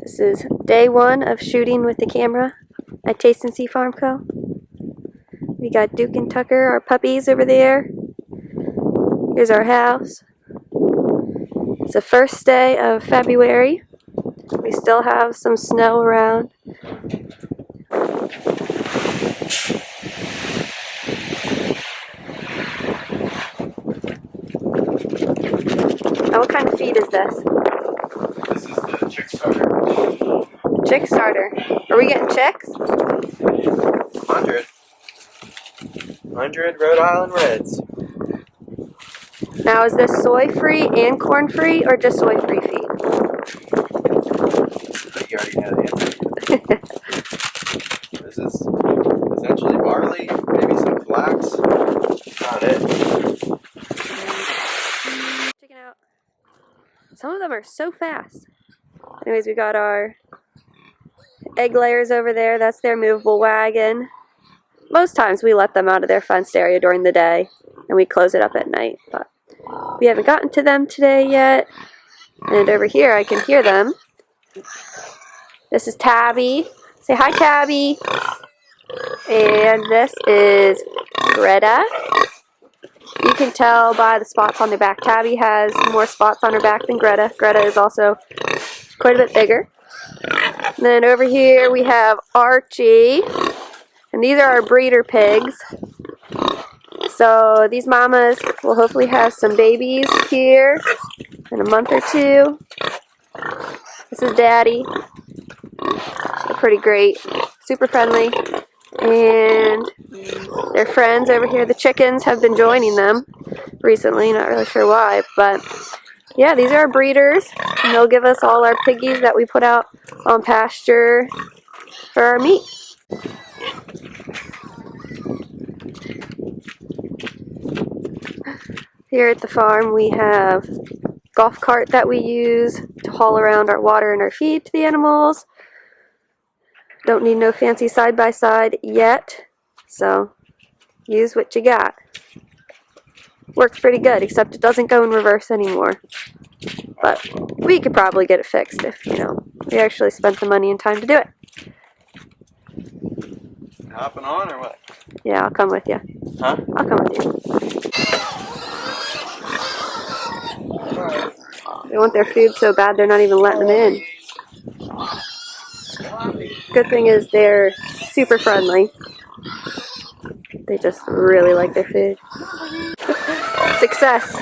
This is day one of shooting with the camera at Taste and See Farm Co. We got Duke and Tucker, our puppies, over there. Here's our house. It's the first day of February. We still have some snow around. Now, what kind of feed is this? This is the chick starter. Chick starter. Are we getting chicks? 100 Rhode Island Reds. Now, is this soy-free and corn-free, or just soy-free feed? But you already know the answer. This is essentially barley, maybe some flax. Not it. Check it out. Some of them are so fast. Anyways, we got our egg layers over there. That's their movable wagon. Most times we let them out of their fenced area during the day and we close it up at night, but we haven't gotten to them today yet. And over here I can hear them. This is Tabby. Say hi, Tabby. And this is Greta. You can tell by the spots on their back. Tabby has more spots on her back than Greta. Greta is also quite a bit bigger. And then over here we have Archie. And these are our breeder pigs. So these mamas will hopefully have some babies here in a month or two. This is Daddy. They're pretty great. Super friendly. And their friends over here, the chickens, have been joining them recently. Not really sure why, but yeah, these are our breeders. And they'll give us all our piggies that we put out on pasture for our meat. Here at the farm we have a golf cart that we use to haul around our water and our feed to the animals. Don't need no fancy side-by-side yet, so use what you got. Works pretty good, except it doesn't go in reverse anymore. But we could probably get it fixed if, we actually spent the money and time to do it. Hopping on or what? Yeah, I'll come with you. Huh? I'll come with you. They want their food so bad they're not even letting them in. Good thing is they're super friendly. They just really like their food. Success!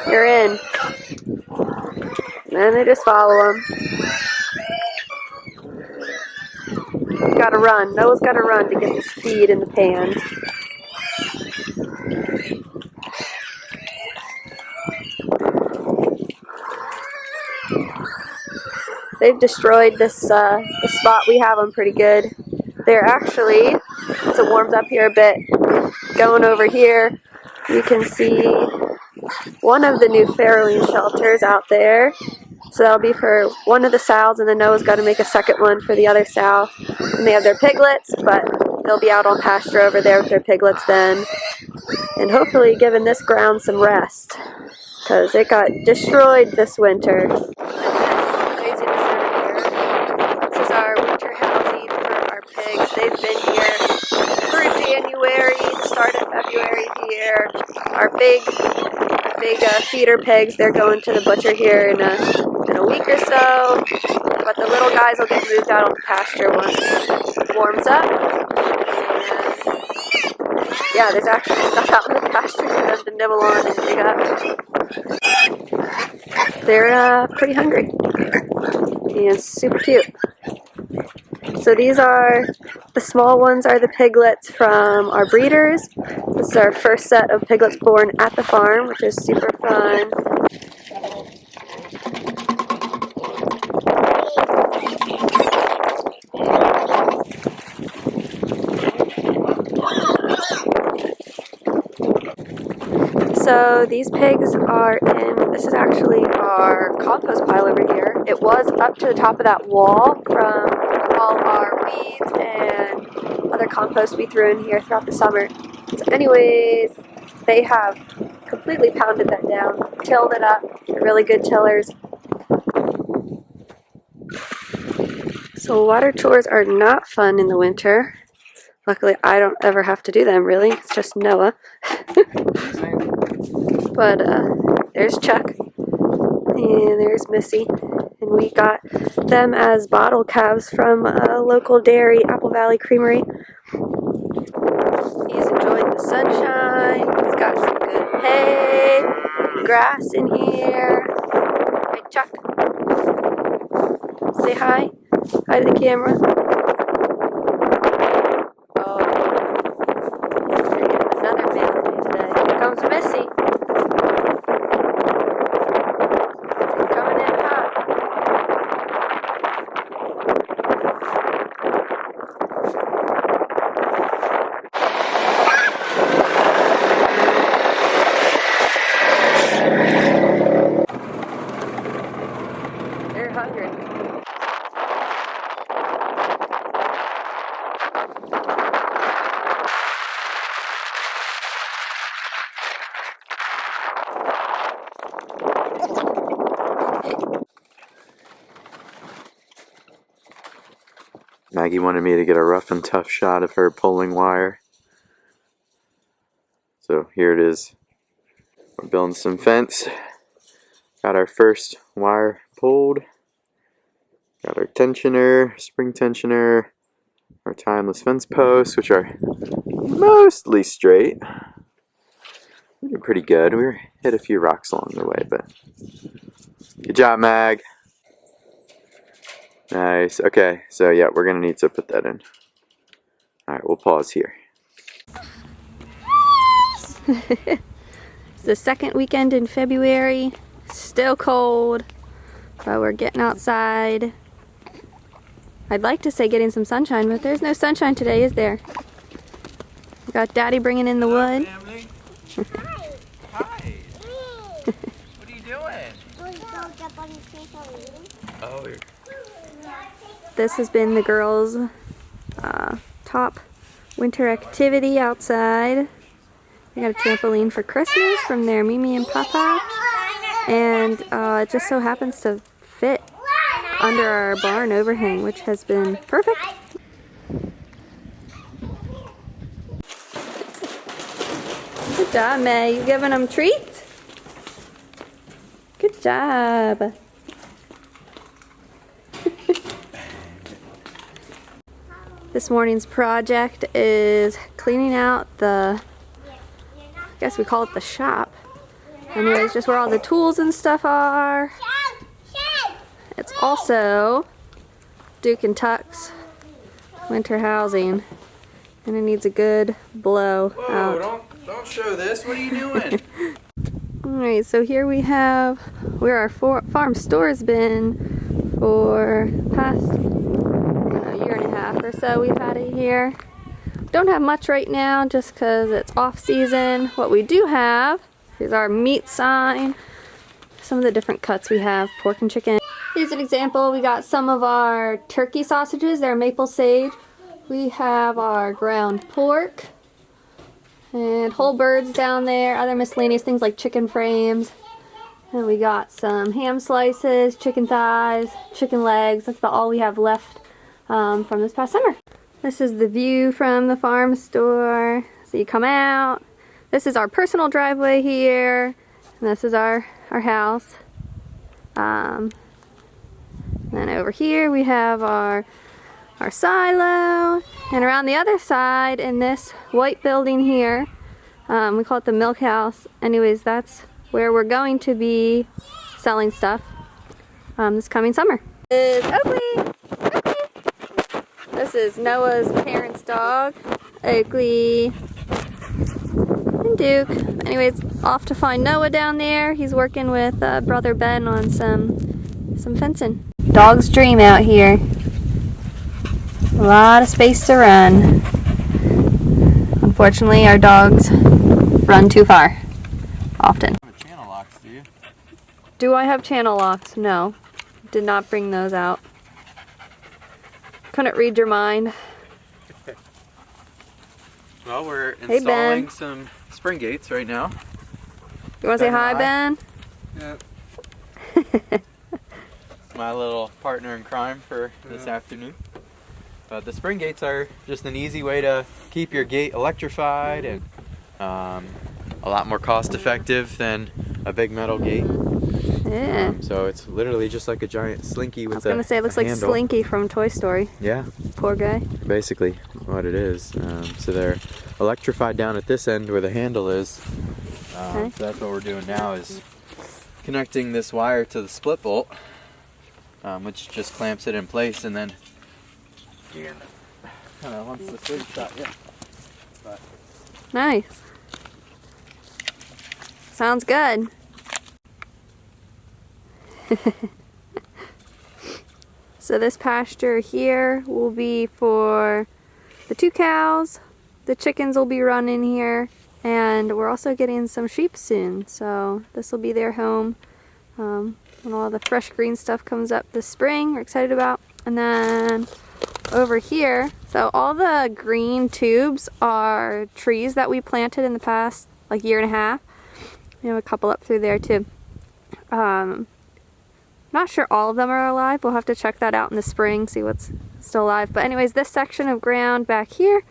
You're in. And then they just follow them. He's gotta run. Noah's gotta run to get this feed in the pans. They've destroyed this the spot we have them pretty good. They're actually, once it warms up here a bit, going over here, you can see one of the new farrowing shelters out there. So that'll be for one of the sows, and then Noah's got to make a second one for the other sow. And they have their piglets, but they'll be out on pasture over there with their piglets then. And hopefully giving this ground some rest, because it got destroyed this winter. They've been here through January, the start of February here. Our big feeder pigs, they're going to the butcher here in a week or so. But the little guys will get moved out on the pasture once it warms up. And yeah, there's actually stuff out in the pasture for them to nibble on and dig up. They're pretty hungry and super cute. So these are, the small ones are the piglets from our breeders. This is our first set of piglets born at the farm, which is super fun. So these pigs are in, this is actually our compost pile over here. It was up to the top of that wall from all our weeds and other compost we threw in here throughout the summer. So anyways, they have completely pounded that down, tilled it up. They're really good tillers. So water chores are not fun in the winter. Luckily, I don't ever have to do them, really. It's just Noah. But there's Chuck, and there's Missy. And we got them as bottle calves from a local dairy, Apple Valley Creamery. He's enjoying the sunshine. He's got some good hay, grass in here. Hey, Chuck. Say hi. Hi to the camera. Oh, we're gonna get another family today. Here comes Missy. Coming in hot. They're hungry. Maggie wanted me to get a rough and tough shot of her pulling wire. So here it is. We're building some fence. Got our first wire pulled. Got our tensioner, spring tensioner, our timeless fence posts, which are mostly straight. They're pretty good. We hit a few rocks along the way, but good job, Mag. Nice. Okay, so yeah, we're gonna need to put that in. Alright, we'll pause here. It's the second weekend in February. Still cold, but we're getting outside. I'd like to say getting some sunshine, but there's no sunshine today, is there? We got Daddy bringing in the wood. Family. Hi. What are you doing? Oh, you're... This has been the girls' top winter activity outside. They got a trampoline for Christmas from their Mimi and Papa, and it just so happens to fit under our barn overhang, which has been perfect. Good job, May. You giving them treats? Good job. This morning's project is cleaning out the, I guess we call it the shop. Anyways, just where all the tools and stuff are. It's also Duke and Tuck's winter housing, and it needs a good blow out. Whoa, don't show this. What are you doing? Alright, so here we have where our farm store's been for the past year and a half or so. We've had it here. Don't have much right now just because it's off season. What we do have is our meat sign. Some of the different cuts we have, pork and chicken. Here's an example. We got some of our turkey sausages. They're maple sage. We have our ground pork and whole birds down there. Other miscellaneous things like chicken frames. And we got some ham slices, chicken thighs, chicken legs. That's all we have left from this past summer. This is the view from the farm store. So you come out. This is our personal driveway here. And this is our house. Then over here we have our silo. And around the other side in this white building here, we call it the milk house. Anyways, that's where we're going to be selling stuff this coming summer. This is Oakley. This is Noah's parents' dog, Oakley and Duke. Anyways, off to find Noah down there. He's working with brother Ben on some fencing. Dog's dream out here. A lot of space to run. Unfortunately, our dogs run too far, often. Channel locks, do you? Do I have channel locks? No. Did not bring those out. Couldn't read your mind. Well, we're Hey, installing Ben. some spring gates right now. You want to say hi, Ben? Yeah. my little partner in crime for this afternoon. But the spring gates are just an easy way to keep your gate electrified and a lot more cost effective than a big metal gate. Yeah. So it's literally just like a giant slinky with I was gonna say it looks like handle. Slinky from Toy Story. Yeah. Poor guy. Basically what it is. So they're electrified down at this end where the handle is. Okay. So that's what we're doing now is connecting this wire to the split bolt, which just clamps it in place, and then kind of once the swing shot, yeah. But Nice. Sounds good. So this pasture here will be for the 2 cows. The chickens will be running here, and we're also getting some sheep soon. So this will be their home when all the fresh green stuff comes up this spring. We're excited about. And then over here, so all the green tubes are trees that we planted in the past like year and a half. We have a couple up through there too. Not sure all of them are alive. We'll have to check that out in the spring, see what's still alive. But anyways, this section of ground back here,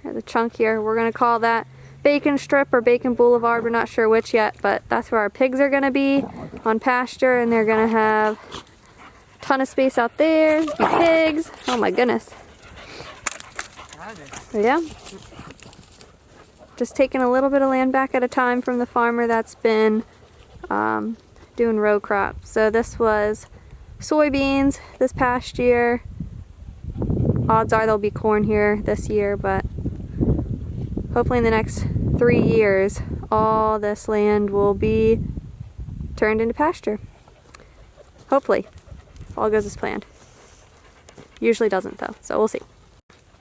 or the chunk here, we're gonna call that Bacon Strip or Bacon Boulevard. We're not sure which yet, but that's where our pigs are gonna be on pasture, and they're gonna have a ton of space out there. Be pigs. Oh my goodness. So yeah. Just taking a little bit of land back at a time from the farmer that's been doing row crops. So this was soybeans this past year. Odds are there'll be corn here this year, but hopefully in the next 3 years all this land will be turned into pasture. Hopefully, if all goes as planned. Usually doesn't though, so we'll see.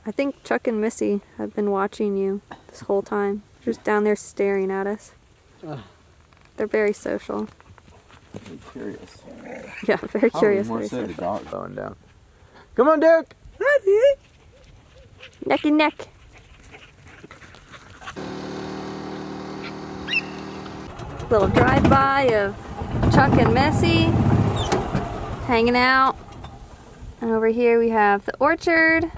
I think Chuck and Missy have been watching you this whole time. Just down there staring at us. They're very social. I'm curious. Yeah, very curious. More Very so the social. dog going down. Come on, Duke! Neck and neck. Little drive-by of Chuck and Missy hanging out. And over here we have the orchard.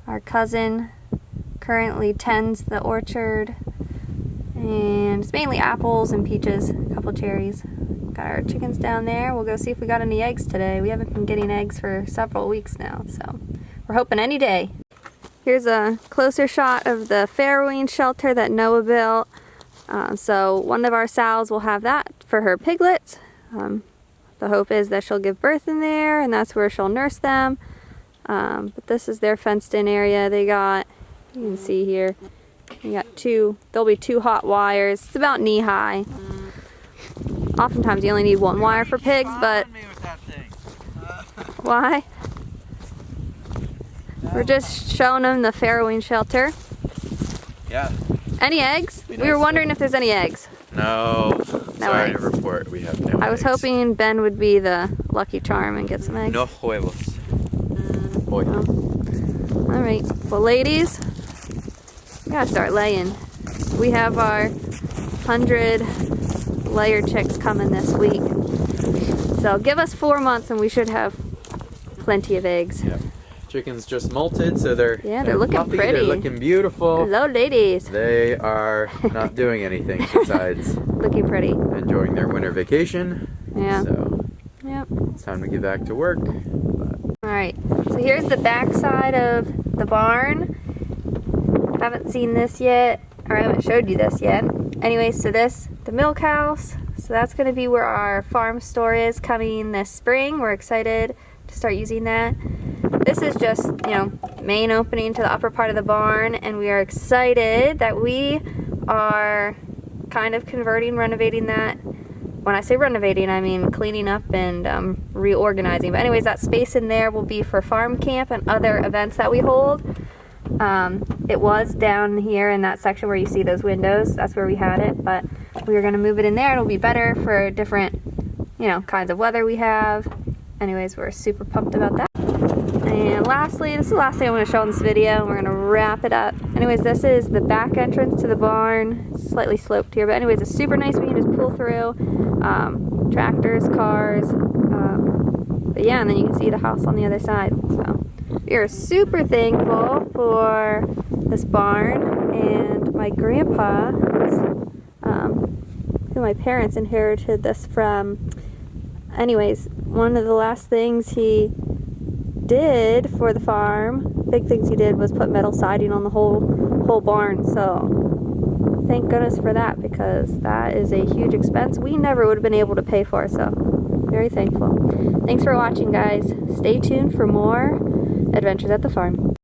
Our cousin currently tends the orchard. And it's mainly apples and peaches, a couple cherries. Got our chickens down there. We'll go see if we got any eggs today. We haven't been getting eggs for several weeks now, so we're hoping any day. Here's a closer shot of the farrowing shelter that Noah built. So one of our sows will have that for her piglets. The hope is that she'll give birth in there, and that's where she'll nurse them. But this is their fenced-in area. They got, you can see here, you got there'll be 2 hot wires. It's about knee-high. Oftentimes you only need 1 wire for pigs, but why? We're just showing them the farrowing shelter. Yeah. Any eggs? We were wondering if there's any eggs. No. Sorry eggs. to report, we have no I was eggs. hoping Ben would be the lucky charm and get some eggs. No huevos. Boy. Alright, well ladies, we gotta start laying. We have our 100 layer chicks coming this week. So give us 4 months and we should have plenty of eggs. Yep. Chickens just molted, so they're looking puffy, pretty. They're looking beautiful. Hello ladies. They are not doing anything besides Looking pretty. enjoying their winter vacation. Yeah. So Yep. it's time to get back to work. Alright, so here's the back side of the barn. Haven't seen this yet, or I haven't showed you this yet. Anyway, so the milk house. So that's going to be where our farm store is coming this spring. We're excited to start using that. This is just, main opening to the upper part of the barn, and we are excited that we are kind of renovating that. When I say renovating, I mean cleaning up and reorganizing. But anyways, that space in there will be for farm camp and other events that we hold. It was down here in that section where you see those windows. That's where we had it, but we are going to move it in there. It'll be better for different, kinds of weather we have. Anyways, we're super pumped about that. And lastly, this is the last thing I'm going to show in this video, and we're going to wrap it up. Anyways, this is the back entrance to the barn. It's slightly sloped here, but anyways, it's super nice. We can just pull through. tractors, cars. But yeah, and then you can see the house on the other side. So we are super thankful for this barn, and my grandpa, who my parents inherited this from. Anyways, one of the last things he did for the farm, big things he did, was put metal siding on the whole barn. So thank goodness for that, because that is a huge expense we never would have been able to pay for. So very thankful. Thanks for watching, guys. Stay tuned for more adventures at the farm.